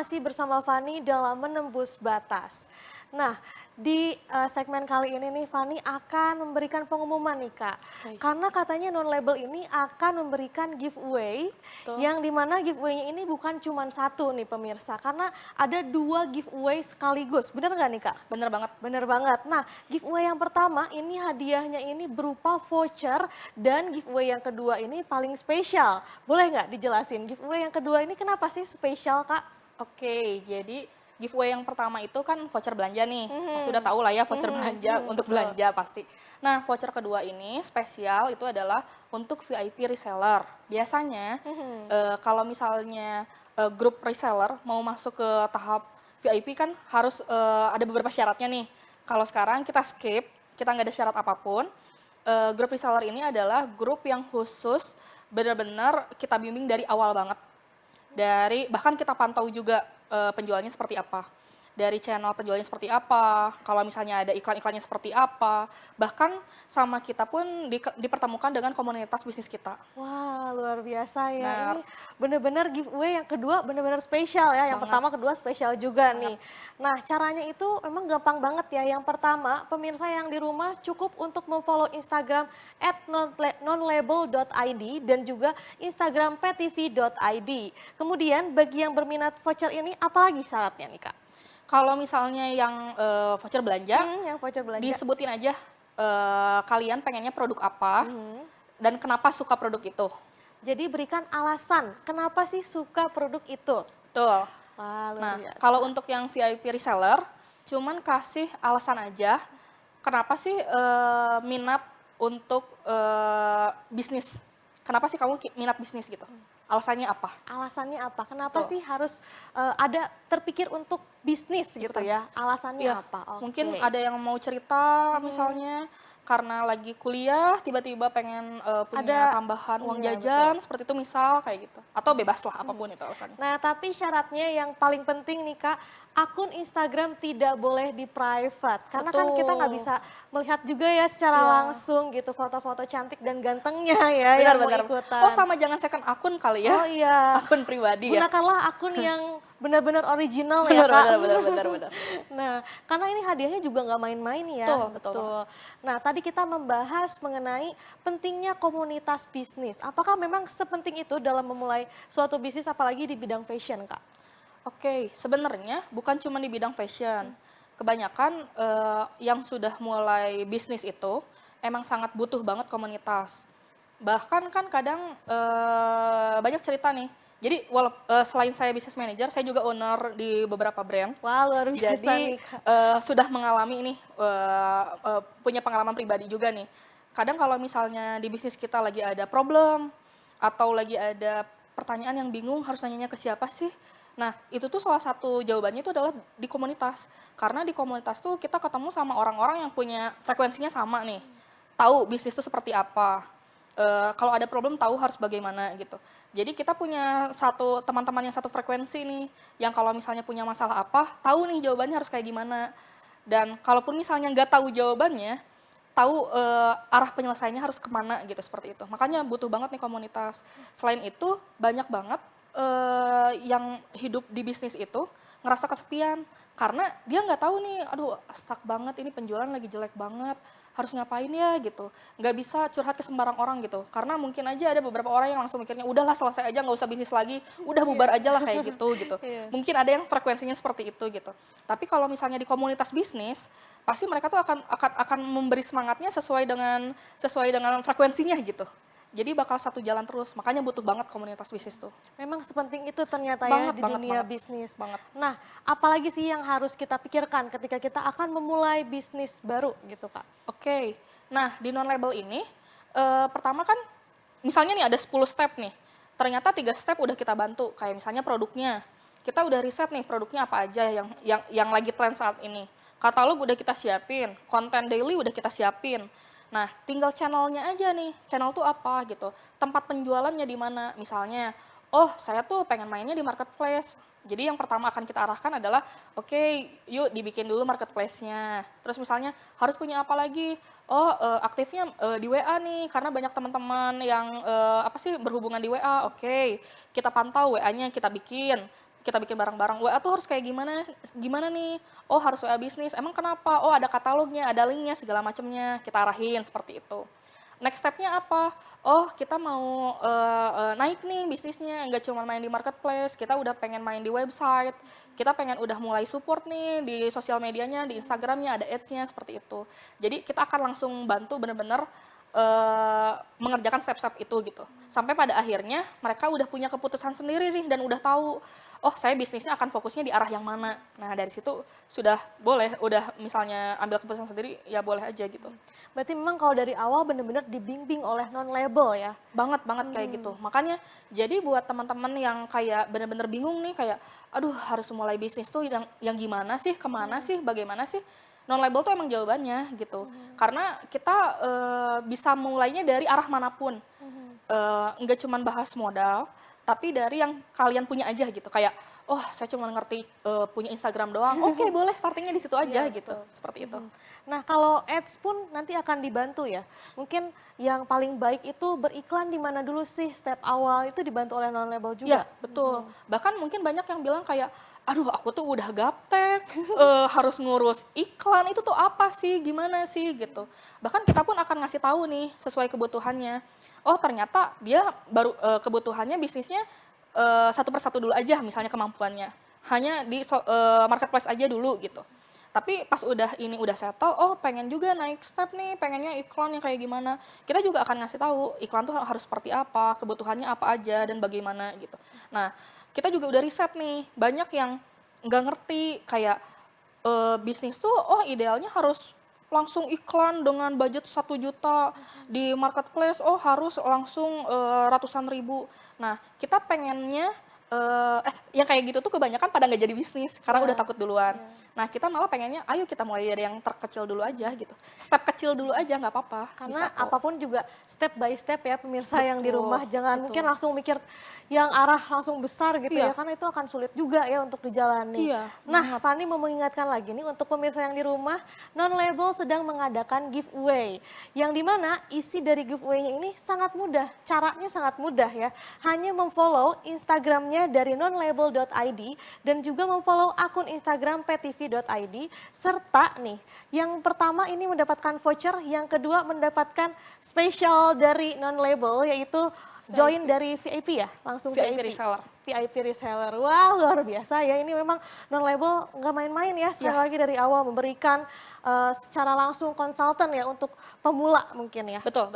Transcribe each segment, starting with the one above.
masih bersama Fani dalam Menembus Batas. Nah, di segmen kali ini nih Fani akan memberikan pengumuman nih Kak. Oke, Karena katanya non-label ini akan memberikan giveaway, betul. yang dimana giveaway-nya ini bukan cuma satu nih pemirsa. Karena ada dua giveaway sekaligus, bener nggak nih Kak? Bener banget. Bener banget. Nah, giveaway yang pertama ini hadiahnya ini berupa voucher dan giveaway yang kedua ini paling spesial. Boleh nggak dijelasin giveaway yang kedua ini kenapa sih spesial, Kak? Oke, jadi giveaway yang pertama itu kan voucher belanja nih. Pasti udah Mhm, tahu lah ya voucher mhm, belanja mhm, untuk betul. belanja pasti. Nah, voucher kedua ini spesial itu adalah untuk VIP reseller. Biasanya Mhm, kalau misalnya grup reseller mau masuk ke tahap VIP kan harus ada beberapa syaratnya nih. Kalau sekarang kita skip, kita nggak ada syarat apapun. Grup reseller ini adalah grup yang khusus benar-benar kita bimbing dari awal banget. Dari bahkan kita pantau juga, penjualannya seperti apa. Dari channel penjualannya seperti apa, kalau misalnya ada iklan-iklannya seperti apa, bahkan sama kita pun dipertemukan dengan komunitas bisnis kita. wah luar biasa ya. Nah, Ini bener-bener giveaway yang kedua bener-bener spesial ya. Yang banget pertama, kedua spesial juga banget, nih. Nah, caranya itu emang gampang banget ya. Yang pertama, pemirsa yang di rumah cukup untuk memfollow Instagram @nonlabel.id dan juga Instagram ptv.id. Kemudian bagi yang berminat voucher ini apalagi syaratnya nih Kak? kalau misalnya yang, voucher belanja, Yang voucher belanja. disebutin aja, kalian pengennya produk apa, Mhm. dan kenapa suka produk itu. Jadi berikan alasan kenapa sih suka produk itu. Betul. Wah luar Nah, biasa. kalau untuk yang VIP reseller, cuman kasih alasan aja, kenapa sih, minat untuk, bisnis? Kenapa sih kamu minat bisnis gitu? Alasannya apa? Alasannya apa? Kenapa Betul, sih harus, ada terpikir untuk bisnis gitu ikutan. ya? Alasannya Iya, apa? mungkin Oke. ada yang mau cerita Mhm. misalnya, karena lagi kuliah tiba-tiba pengen, punya Ada tambahan uang iya betul. jajan, seperti itu misal, kayak gitu. Atau bebas lah, apapun itu alasannya. Nah, tapi syaratnya yang paling penting nih Kak, akun Instagram tidak boleh di-private. Karena kan kita nggak Betul, bisa melihat juga ya secara iya. langsung gitu foto-foto cantik dan gantengnya ya Benar yang mau benar. Oh, ikutan. sama jangan second akun kali ya? Oh iya, Akun pribadi ya? gunakanlah akun yang benar-benar original ya Benar Kak. benar benar benar benar. Nah, karena ini hadiahnya juga nggak main-main ya, Betul betul banget. betul. Nah, tadi kita membahas mengenai pentingnya komunitas bisnis. Apakah memang sepenting itu dalam memulai suatu bisnis apalagi di bidang fashion, Kak? Oke, sebenarnya bukan cuma di bidang fashion. Kebanyakan, yang sudah mulai bisnis itu, emang sangat butuh banget komunitas. Bahkan kan kadang, banyak cerita nih, jadi selain saya business manager, saya juga owner di beberapa brand. Wah, luar biasa Jadi, nih, Kak. sudah mengalami ini, punya pengalaman pribadi juga nih. Kadang kalau misalnya di bisnis kita lagi ada problem, atau lagi ada pertanyaan yang bingung harus nanyanya ke siapa sih? Nah, itu tuh salah satu jawabannya itu adalah di komunitas. Karena di komunitas tuh kita ketemu sama orang-orang yang punya frekuensinya sama nih. Tahu bisnis itu seperti apa, kalau ada problem tahu harus bagaimana gitu. Jadi kita punya satu teman-teman yang satu frekuensi nih, yang kalau misalnya punya masalah apa, tahu nih jawabannya harus kayak gimana. Dan kalaupun misalnya nggak tahu jawabannya, tahu, arah penyelesaiannya harus kemana gitu, seperti itu. Makanya butuh banget nih komunitas. Selain itu, banyak banget, yang hidup di bisnis itu ngerasa kesepian, karena dia nggak tahu nih, "Aduh stuck banget, ini penjualan lagi jelek banget, harus ngapain ya?" Gitu. Nggak bisa curhat ke sembarang orang gitu, karena mungkin aja ada beberapa orang yang langsung mikirnya, "Udahlah selesai aja, nggak usah bisnis lagi, udah Iya. bubar aja lah," kayak gitu, gitu. Iya. Mungkin ada yang frekuensinya seperti itu, gitu. Tapi kalau misalnya di komunitas bisnis, pasti mereka tuh akan memberi semangatnya sesuai dengan frekuensinya gitu. Jadi bakal satu jalan terus, makanya butuh banget komunitas bisnis tuh. Memang sepenting itu ternyata ya Banget di banget dunia banget, bisnis. banget. Nah, apalagi sih yang harus kita pikirkan ketika kita akan memulai bisnis baru gitu, Kak? Oke, nah di non label ini, pertama kan misalnya nih ada 10 step nih, ternyata 3 step udah kita bantu, kayak misalnya produknya. Kita udah riset nih produknya apa aja yang lagi tren saat ini. Katalog udah kita siapin, konten daily udah kita siapin. Nah, tinggal channelnya aja nih, channel tuh apa gitu, tempat penjualannya di mana. Misalnya, oh saya tuh pengen mainnya di marketplace. Jadi yang pertama akan kita arahkan adalah, oke, yuk dibikin dulu marketplace-nya. Terus misalnya harus punya apa lagi? Oh, aktifnya, di WA nih, karena banyak teman-teman yang, apa sih, berhubungan di WA. Oke, kita pantau WA-nya, kita bikin. kita bikin bareng-bareng. WA tuh harus kayak gimana gimana nih? Oh, harus WA bisnis. Emang kenapa? Oh, ada katalognya, ada linknya, segala macamnya. Kita arahin seperti itu. Next step-nya apa? Oh, kita mau naik nih bisnisnya, nggak cuma main di marketplace, kita udah pengen main di website, kita pengen udah mulai support nih di sosial medianya, di Instagramnya, ada ads-nya, seperti itu. Jadi kita akan langsung bantu bener-bener mengerjakan step-step itu gitu. Sampai pada akhirnya mereka udah punya keputusan sendiri nih dan udah tahu, oh saya bisnisnya akan fokusnya di arah yang mana. Nah dari situ sudah boleh, udah misalnya ambil keputusan sendiri ya boleh aja gitu. Berarti memang kalau dari awal benar-benar dibimbing oleh non-label ya? Banget kayak gitu. Makanya jadi buat teman-teman yang kayak bener-bener bingung nih kayak, aduh harus mulai bisnis tuh yang gimana sih, kemana sih, bagaimana sih? Non-label tuh emang jawabannya gitu. Karena kita bisa mulainya dari arah manapun. Nggak cuma bahas modal, tapi dari yang kalian punya aja gitu. Kayak, oh saya cuma ngerti punya Instagram doang, oke boleh startingnya di situ aja Iya, gitu. betul. Seperti itu. Nah, kalau ads pun nanti akan dibantu ya. Mungkin yang paling baik itu beriklan di mana dulu sih step awal itu dibantu oleh non-label Iya, juga. betul. Bahkan mungkin banyak yang bilang kayak, aduh aku tuh udah gaptek, harus ngurus iklan, itu tuh apa sih, gimana sih gitu. Bahkan kita pun akan ngasih tahu nih sesuai kebutuhannya. Oh ternyata dia baru kebutuhannya bisnisnya satu persatu dulu aja misalnya kemampuannya. Hanya di marketplace aja dulu gitu. Tapi pas ini udah settle, oh pengen juga naik step nih, pengennya iklan yang kayak gimana. Kita juga akan ngasih tahu iklan tuh harus seperti apa, kebutuhannya apa aja dan bagaimana gitu. Nah, kita juga udah riset nih, banyak yang nggak ngerti kayak bisnis tuh oh idealnya harus langsung iklan dengan budget 1 juta di marketplace, oh harus langsung ratusan ribu. Nah, kita pengennya yang kayak gitu tuh kebanyakan pada nggak jadi bisnis karena udah takut duluan. Nah, kita malah pengennya, ayo kita mulai dari yang terkecil dulu aja gitu. Step kecil dulu aja nggak apa-apa. Karena bisa kok. apapun juga step by step ya pemirsa yang di Betul, rumah. Jangan betul. mungkin langsung mikir yang arah langsung besar gitu Iya. ya. Karena itu akan sulit juga ya untuk dijalani. Iya, Nah, Fani mau mengingatkan lagi nih untuk pemirsa yang di rumah, non-label sedang mengadakan giveaway. Yang dimana isi dari giveaway-nya ini sangat mudah. Caranya sangat mudah ya. Hanya memfollow Instagramnya dari nonlabel.id dan juga memfollow akun Instagram ptv.id. Serta nih, yang pertama ini mendapatkan voucher, yang kedua mendapatkan spesial dari non-label yaitu join dari VIP ya, langsung VIP reseller. VIP reseller. Wah, luar biasa ya. Ini memang non-label nggak main-main ya. Sekali lagi dari awal memberikan secara langsung konsultan ya untuk pemula mungkin ya. Betul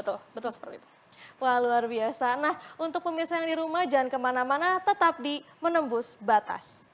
seperti itu. Wah, luar biasa. Nah, untuk pemirsa yang di rumah jangan kemana-mana, tetap di Menembus Batas.